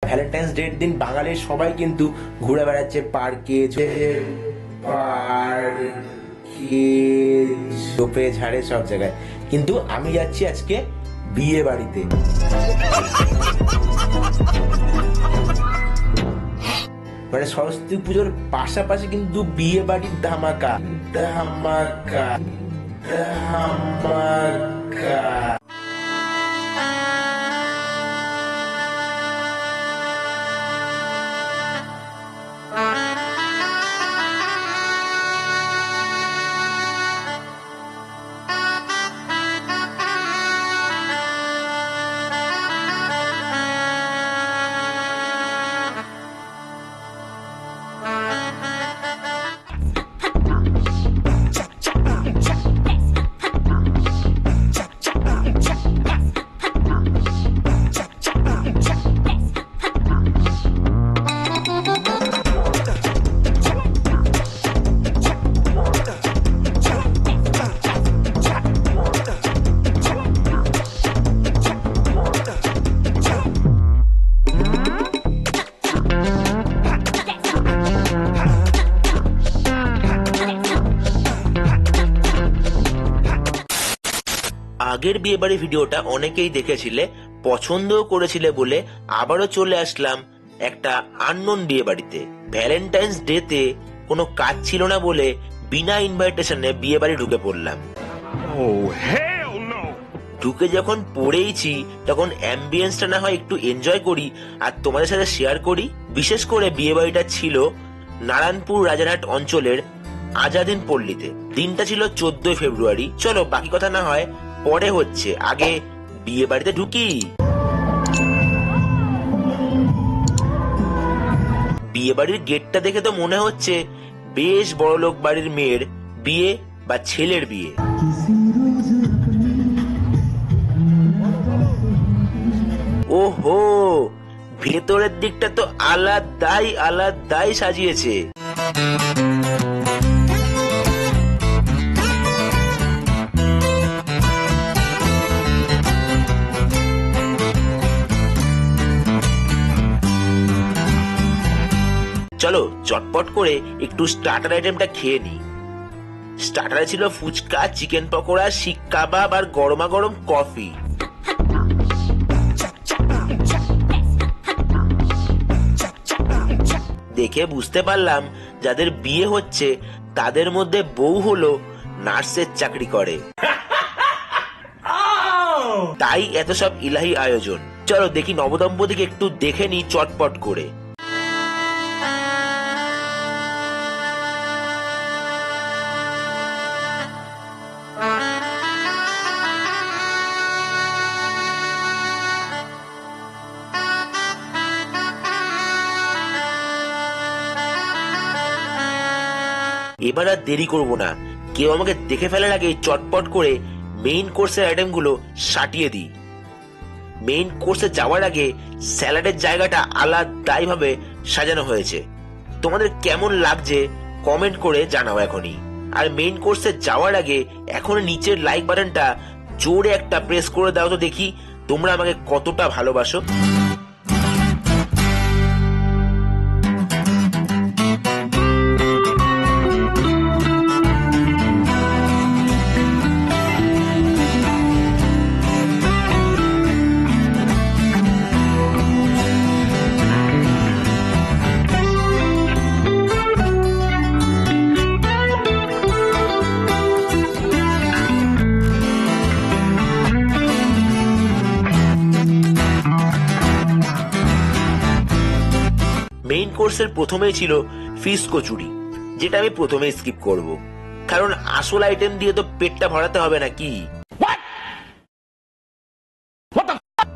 Valentine's ডের দিন বাঙালির সবাই কিন্তু ঘুরে বেড়াচ্ছে পার্কে, ঝোপে ঝাড়ে সব জায়গায়, কিন্তু আমি যাচ্ছি আজকে বিয়ে বাড়িতে। মানে সরস্বতী পুজোর পাশাপাশি কিন্তু বিয়ে বাড়ির ধামাকা ধামাকা ধামাকা। আগের বিয়েবাড়ি ভিডিওটা অনেকেই দেখেছিলে, পছন্দও করেছিলে বলে আবারও চলে আসলাম একটা আননোন বিয়ে বাড়িতে। ভ্যালেন্টাইন্স ডে তে কোনো কাজ ছিল না বলে বিনা ইনভাইটেশনে বিয়ে বাড়ি ঢুকে পড়লাম। ঢুকে যখন পড়েইছি তখন অ্যাম্বিয়েন্সটা না হয় একটু এনজয় করি আর তোমাদের সাথে শেয়ার করি। বিশেষ করে বিয়ে বাড়িটা ছিল নারায়ণপুর রাজারহাট অঞ্চলের আজাদিন পল্লীতে। দিনটা ছিল 14 ফেব্রুয়ারি। চলো বাকি কথা না হয় পরে হচ্ছে, আগে বিয়ে বাড়িতে ঢুকি। বিয়ে বাড়ির গেটটা দেখে তো মনে হচ্ছে বেশ বড়লোক বাড়ির মেয়ের বিয়ে বা ছেলের বিয়ে। ওহো, ভেতরের দিকটা তো আলাদাই আলাদাই সাজিয়েছে। চলো চটপট করে একটু স্টার্টার আইটেমটা খেয়ে নি। স্টার্টারে ছিল ফুচকা, চিকেন পকোড়া, শিক কাবাব আর গরমা গরম কফি। দেখে বুঝতে পারলাম যাদের বিয়ে হচ্ছে তাদের মধ্যে বউ হলো নার্সের চাকরি করে, তাই এত সব ইলাহি আয়োজন। চলো দেখি নবদম্পতিকে একটু দেখে নি চটপট করে। এবার আর দেরি করবো না, কেউ আমাকে দেখে ফেলার আগে চটপট করে মেইন কোর্সের আইটেমগুলো সাটিয়ে দিই। মেইন কোর্সে যাওয়ার আগে স্যালাডের জায়গাটা আলাদাই ভাবে সাজানো হয়েছে। তোমাদের কেমন লাগছে কমেন্ট করে জানাও এখনই। আর মেইন কোর্সে যাওয়ার আগে এখন নিচের লাইক বাটনটা জোরে একটা প্রেস করে দাও তো দেখি তোমরা আমাকে কতটা ভালোবাসো। মেইন কোর্সের প্রথমেই ছিল ফিশ কচুরি, যেটা আমি প্রথমেই স্কিপ করব, কারণ আসল আইটেম দিয়ে তো পেটটা ভরাতে হবে নাকি।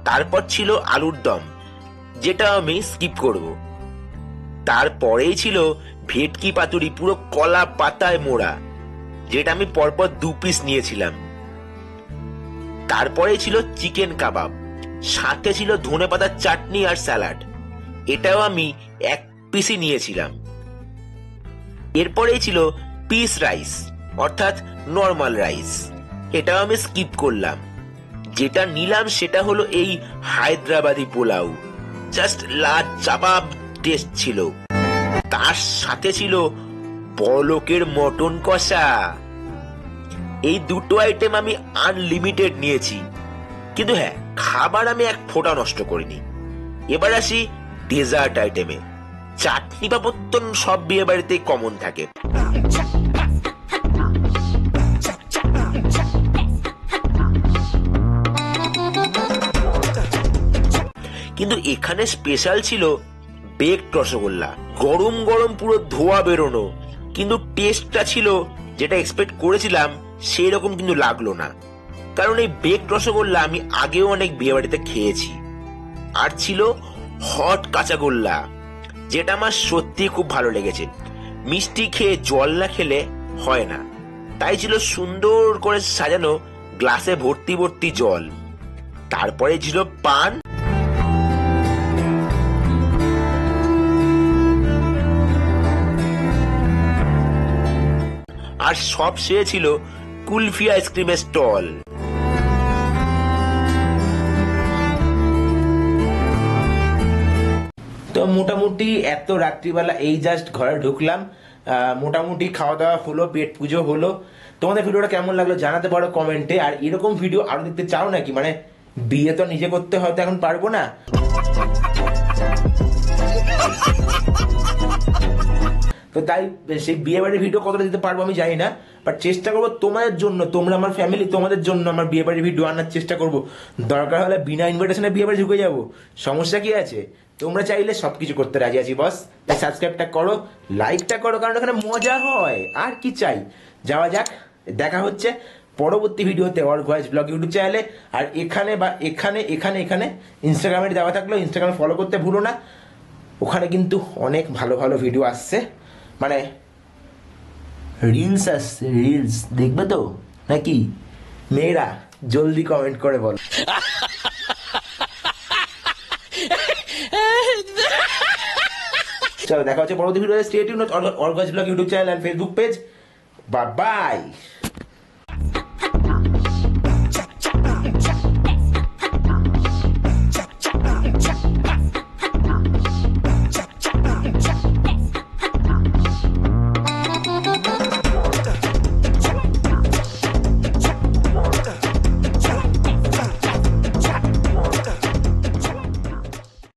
তারপর ছিল আলুর দম, যেটা আমি স্কিপ করব। তারপরেই ছিল ভেটকি পাতুরি, পুরো কলা পাতায় মোড়া, যেটা আমি পরপর 2 পিস নিয়েছিলাম। তারপরেই ছিল চিকেন কাবাব, সাথে ছিল ধনেপাতার চাটনি আর স্যালাড, এটাও আমি 1 পিসই নিয়েছিলাম। এরপরেই ছিল পিস রাইস, অর্থাৎ নর্মাল রাইস, এটাও আমি স্কিপ করলাম। যেটা নিলাম সেটা হলো এই হায়দ্রাবাদি পোলাও, জাস্ট লাজবাব টেস্ট ছিল। তার সাথে ছিল বড়লোকের মটন কষা। এই দুটো আইটেম আমি আনলিমিটেড নিয়েছি, কিন্তু হ্যাঁ, খাবার আমি এক ফোঁটা নষ্ট করিনি। এবার আসি ডেজার্ট আইটেমে। চাটনি পাপড় তো সব বিয়ে বাড়িতে কমন থাকে, কিন্তু এখানে স্পেশাল ছিল বেকড রসগোল্লা। গরম গরম পুরো ধোয়া বেরোনো, কিন্তু টেস্টটা ছিল যেটা এক্সপেক্ট করেছিলাম সেই রকম কিন্তু লাগলো না। কারণ এই বেকড রসগোল্লা আমি আগেও অনেক বিয়ে বাড়িতে খেয়েছি। আর ছিল হট কাঁচাগোল্লা, যেটা আমার সত্যি খুব ভালো লেগেছে। মিষ্টি খেয়ে জল না খেলে হয় না, তাই ছিল সুন্দর করে সাজানো গ্লাসে ভর্তি ভর্তি জল। তারপরে ছিল পান, আর সব শেষে ছিল কুলফি আইসক্রিমের স্টল। তো মোটামুটি এত রাত্রিবেলা এই জাস্ট ঘরে ঢুকলাম, মোটামুটি খাওয়া দাওয়া হলো, পেট পুজো হলো। তোমাদের ভিডিওটা কেমন লাগলো জানাতে পারো কমেন্টে। আর এরকম ভিডিও আরো দেখতে চাও নাকি? মানে বিয়ে তো নিজে করতে হয়তো এখন পারবো না, তো তাই সেই বিয়ে বাড়ির ভিডিও কতটা দিতে পারবো আমি জানি না, বাট চেষ্টা করবো তোমাদের জন্য, তোমরা আমার ফ্যামিলি, তোমাদের জন্য আমার বিয়ে বাড়ির ভিডিও আনার চেষ্টা করবো। দরকার হলে বিনা ইনভিটেশনে বিয়ে বাড়ি ঢুকে যাবো, সমস্যা কি আছে? তোমরা চাইলে সবকিছু করতে রাজি আছি বস। তাই সাবস্ক্রাইবটা করো, লাইকটা করো, কারণ এখানে মজা হয়। আর কি চাই? যাওয়া যাক, দেখা হচ্ছে পরবর্তী ভিডিওতে অর্ক ভয়েস ব্লগ ইউটিউব চ্যানেলে। আর এখানে বা এখানে এখানে এখানে ইনস্টাগ্রামে দেওয়া থাকলেও ইনস্টাগ্রামে ফলো করতে ভুলো না, ওখানে কিন্তু অনেক ভালো ভালো ভিডিও আসছে, মানে রিলস আসছে, রিলস দেখবে তো নাকি? মেয়েরা জলদি কমেন্ট করে বল। চলো দেখা হচ্ছে পরবর্তী ভিডিওতে। Stay tuned Arka voice vlog YouTube channel and Facebook page. Bye by.